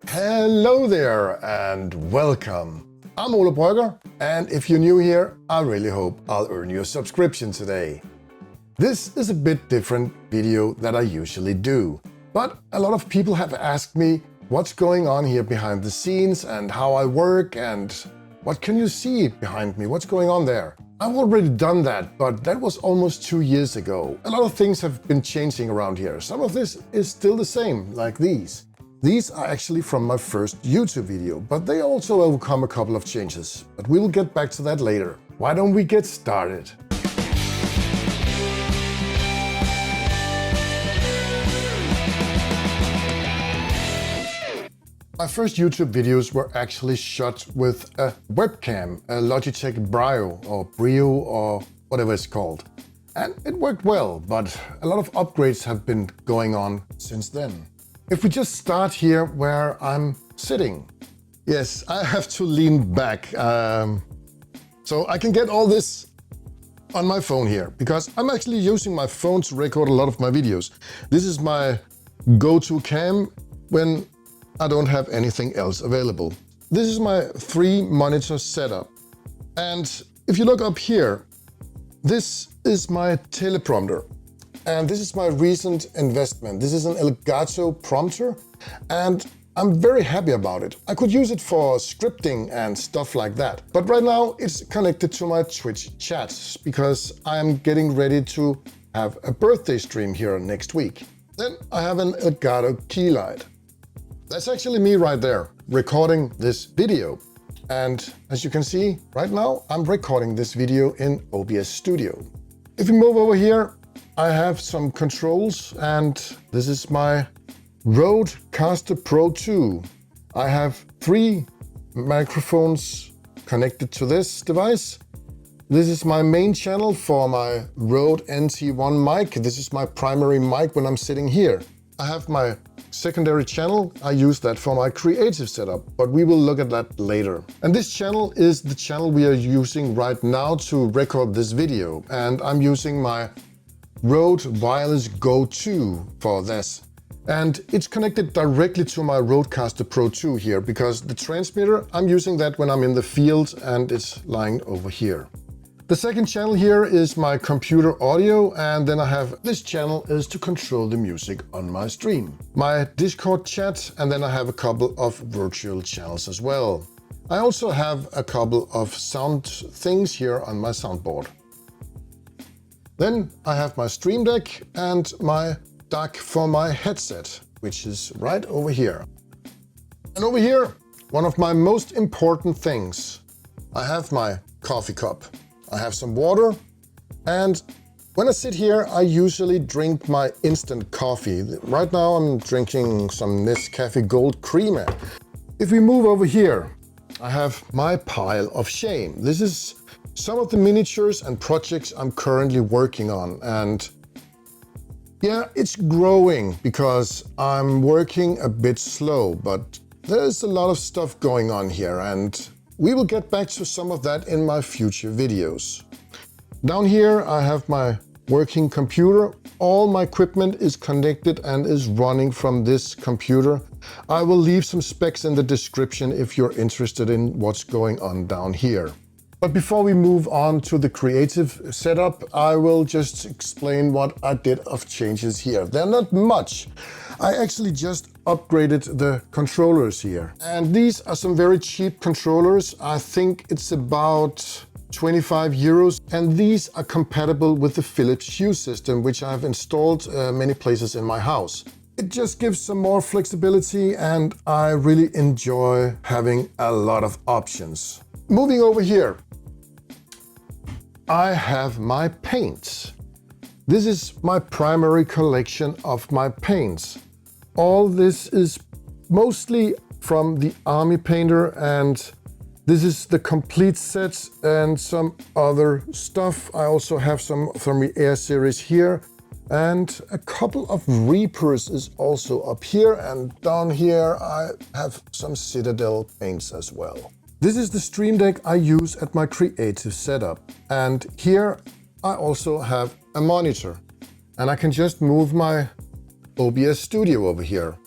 Hello there and welcome. I'm Ole Brøgger, and if you're new here, I really hope I'll earn your subscription today. This is a bit different video that I usually do, but a lot of people have asked me what's going on here behind the scenes and how I work and what can you see behind me, what's going on there. I've already done that, but that was almost 2 years ago. A lot of things have been changing around here. Some of this is still the same, like these. These are actually from my first YouTube video, but they also overcome a couple of changes. But we'll get back to that later. Why don't we get started? My first YouTube videos were actually shot with a webcam, a Logitech Brio or whatever it's called. And it worked well, but a lot of upgrades have been going on since then. If we just start here where I'm sitting. Yes, I have to lean back so I can get all this on my phone here, because I'm actually using my phone to record a lot of my videos. This is my go-to cam when I don't have anything else available. This is my 3-monitor setup. And if you look up here, this is my teleprompter. And this is my recent investment. This is an Elgato Prompter, and I'm very happy about it. I could use it for scripting and stuff like that. But right now it's connected to my Twitch chats because I'm getting ready to have a birthday stream here next week. Then I have an Elgato Keylight. That's actually me right there, recording this video. And as you can see, right now, I'm recording this video in OBS Studio. If we move over here, I have some controls, and this is my RØDE Pro II. I have 3 microphones connected to this device. This is my main channel for my RØDE NT-1 mic. This is my primary mic when I'm sitting here. I have my secondary channel. I use that for my creative setup, but we will look at that later. And this channel is the channel we are using right now to record this video. And I'm using my RØDE Wireless GO II for this. And it's connected directly to my RØDE Pro II here, because the transmitter, I'm using that when I'm in the field and it's lying over here. The second channel here is my computer audio, and then I have this channel is to control the music on my stream. My Discord chat, and then I have a couple of virtual channels as well. I also have a couple of sound things here on my soundboard. Then I have my Stream Deck and my DAC for my headset, which is right over here. And over here, one of my most important things, I have my coffee cup. I have some water, and when I sit here, I usually drink my instant coffee. Right now I'm drinking some Nescafe Gold Creamer. If we move over here, I have my pile of shame. This is some of the miniatures and projects I'm currently working on, and yeah, it's growing because I'm working a bit slow, but there's a lot of stuff going on here, and we will get back to some of that in my future videos. Down here I have my working computer. All my equipment is connected and is running from this computer. I will leave some specs in the description if you're interested in what's going on down here. But before we move on to the creative setup, I will just explain what I did of changes here. They're not much. I actually just upgraded the controllers here. And these are some very cheap controllers. I think it's about 25 euros. And these are compatible with the Philips Hue system, which I've installed many places in my house. It just gives some more flexibility, and I really enjoy having a lot of options. Moving over here, I have my paints. This is my primary collection of my paints. All this is mostly from the Army Painter, and this is the complete set and some other stuff. I also have some from the Air series here, and a couple of Reapers is also up here, and down here I have some Citadel paints as well. This is the Stream Deck I use at my creative setup, and here I also have a monitor, and I can just move my OBS Studio over here.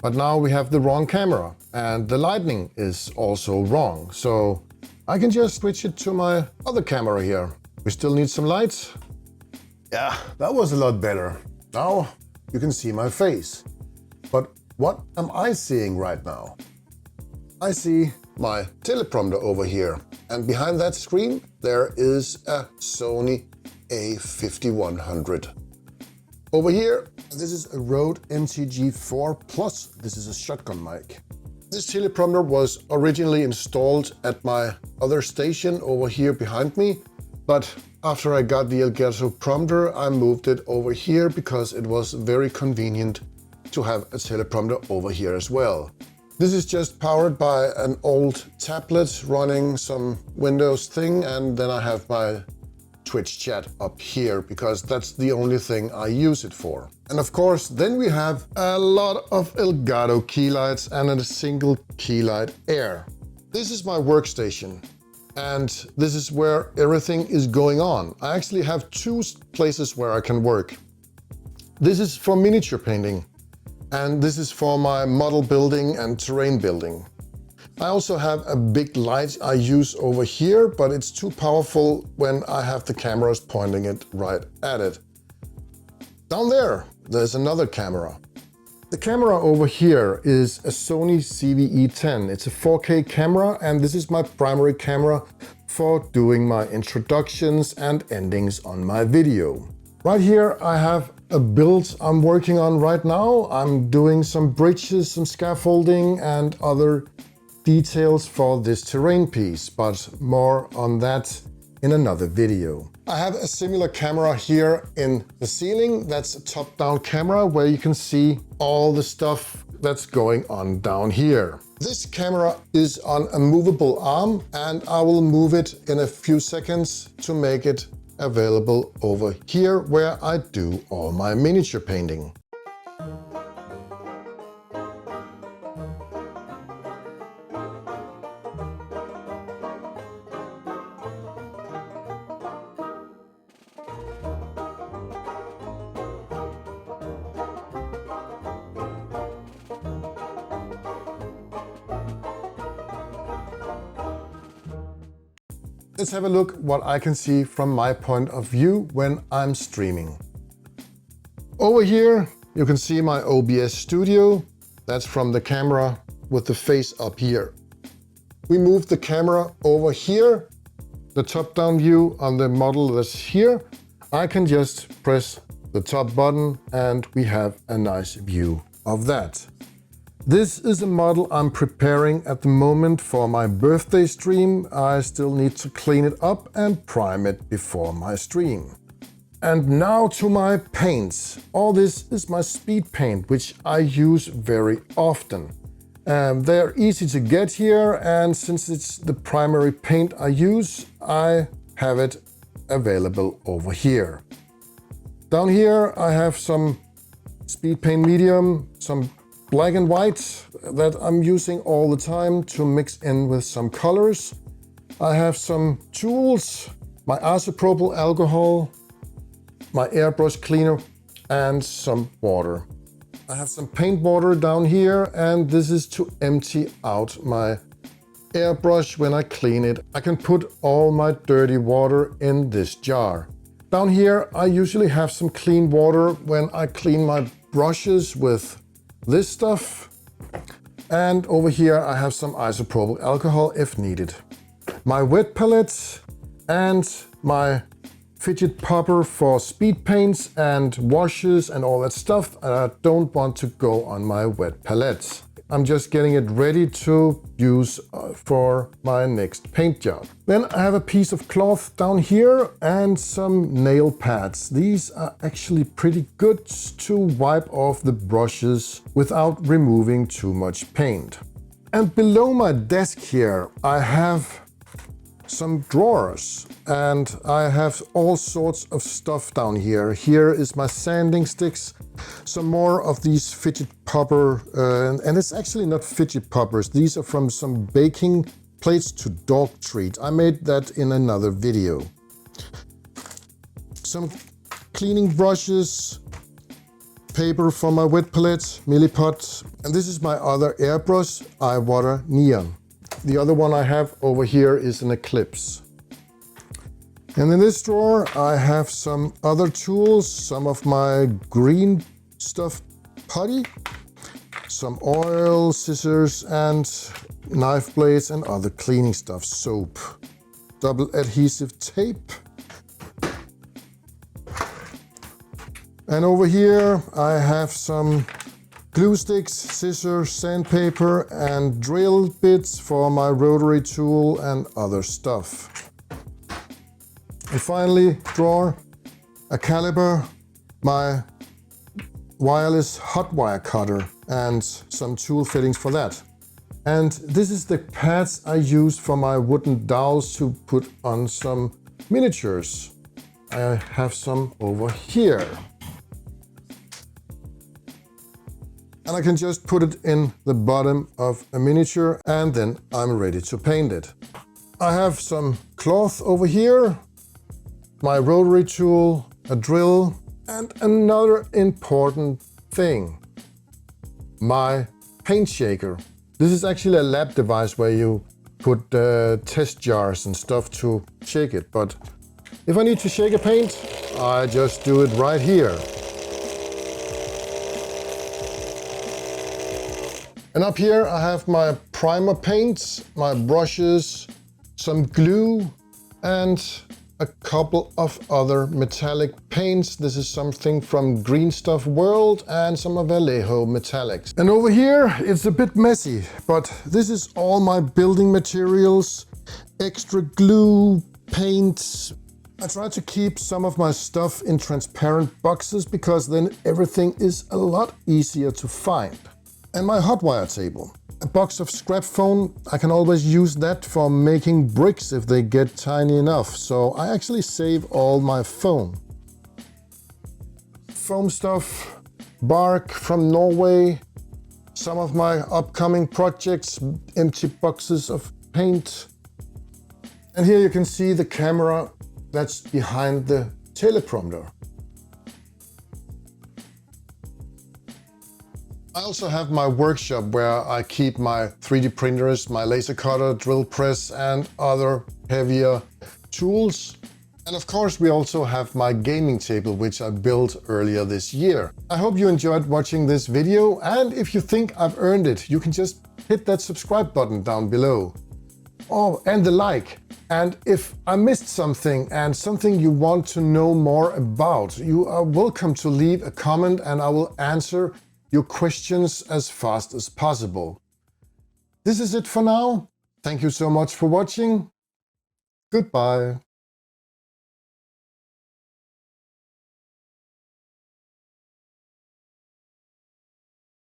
But now we have the wrong camera and the lighting is also wrong. So I can just switch it to my other camera here. We still need some lights. Yeah, that was a lot better. Now you can see my face. But what am I seeing right now? I see my teleprompter over here. And behind that screen, there is a Sony A5100. Over here, this is a RØDE NTG4 Plus. This is a shotgun mic. This teleprompter was originally installed at my other station over here behind me, but after I got the Elgato Prompter, I moved it over here because it was very convenient to have a teleprompter over here as well. This is just powered by an old tablet running some Windows thing, and then I have my Twitch chat up here because that's the only thing I use it for. And of course, then we have a lot of Elgato Keylights and a single Keylight Air. This is my workstation and this is where everything is going on. I actually have two places where I can work. This is for miniature painting and this is for my model building and terrain building. I also have a big light I use over here, but it's too powerful when I have the cameras pointing it right at it. Down there, there's another camera. The camera over here is a Sony ZV-E10. It's a 4K camera, and this is my primary camera for doing my introductions and endings on my video. Right here, I have a build I'm working on right now. I'm doing some bridges, some scaffolding, and other details for this terrain piece, but more on that in another video. I have a similar camera here in the ceiling. That's a top-down camera where you can see all the stuff that's going on down here. This camera is on a movable arm and I will move it in a few seconds to make it available over here where I do all my miniature painting. Let's have a look what I can see from my point of view when I'm streaming. Over here, you can see my OBS studio. That's from the camera with the face up here. We move the camera over here, the top-down view on the model that's here. I can just press the top button and we have a nice view of that. This is a model I'm preparing at the moment for my birthday stream. I still need to clean it up and prime it before my stream. And now to my paints. All this is my speed paint, which I use very often. They're easy to get here, and since it's the primary paint I use, I have it available over here. Down here I have some speed paint medium, some black and white that I'm using all the time to mix in with some colors. I have some tools, my isopropyl alcohol, my airbrush cleaner, and some water. I have some paint water down here, and this is to empty out my airbrush when I clean it. I can put all my dirty water in this jar. Down here I usually have some clean water when I clean my brushes with this stuff, and over here I have some isopropyl alcohol if needed. My wet palette and my fidget popper for speed paints and washes and all that stuff. I don't want to go on my wet palette. I'm just getting it ready to use for my next paint job. Then I have a piece of cloth down here and some nail pads. These are actually pretty good to wipe off the brushes without removing too much paint. And below my desk here, I have some drawers and I have all sorts of stuff down here. Here is my sanding sticks, some more of these fidget popper, and it's actually not fidget poppers. These are from some baking plates to dog treat. I made that in another video. Some cleaning brushes, paper for my wet palette, Milliput. And this is my other airbrush, iWater Neon. The other one I have over here is an Eclipse. And in this drawer I have some other tools, some of my green stuff putty, some oil, scissors and knife blades and other cleaning stuff, soap, double adhesive tape. And over here I have some glue sticks, scissors, sandpaper and drill bits for my rotary tool and other stuff. And finally, drawer, a caliper, my wireless hot wire cutter and some tool fittings for that. And this is the pads I use for my wooden dowels to put on some miniatures. I have some over here. And I can just put it in the bottom of a miniature and then I'm ready to paint it. I have some cloth over here, my rotary tool, a drill, and another important thing, my paint shaker. This is actually a lab device where you put test jars and stuff to shake it, but if I need to shake a paint, I just do it right here. And up here I have my primer paints, my brushes, some glue, and a couple of other metallic paints. This is something from Green Stuff World and some of Vallejo metallics. And over here it's a bit messy, but this is all my building materials, extra glue, paints. I try to keep some of my stuff in transparent boxes because then everything is a lot easier to find. And my hot wire table. A box of scrap foam, I can always use that for making bricks if they get tiny enough. So I actually save all my foam. Foam stuff, bark from Norway, some of my upcoming projects, empty boxes of paint. And here you can see the camera that's behind the teleprompter. I also have my workshop where I keep my 3D printers, my laser cutter, drill press and other heavier tools. And of course we also have my gaming table which I built earlier this year. I hope you enjoyed watching this video, and if you think I've earned it, you can just hit that subscribe button down below. Oh, and the like. And if I missed something and something you want to know more about, you are welcome to leave a comment and I will answer your questions as fast as possible. This is it for now. Thank you so much for watching. Goodbye.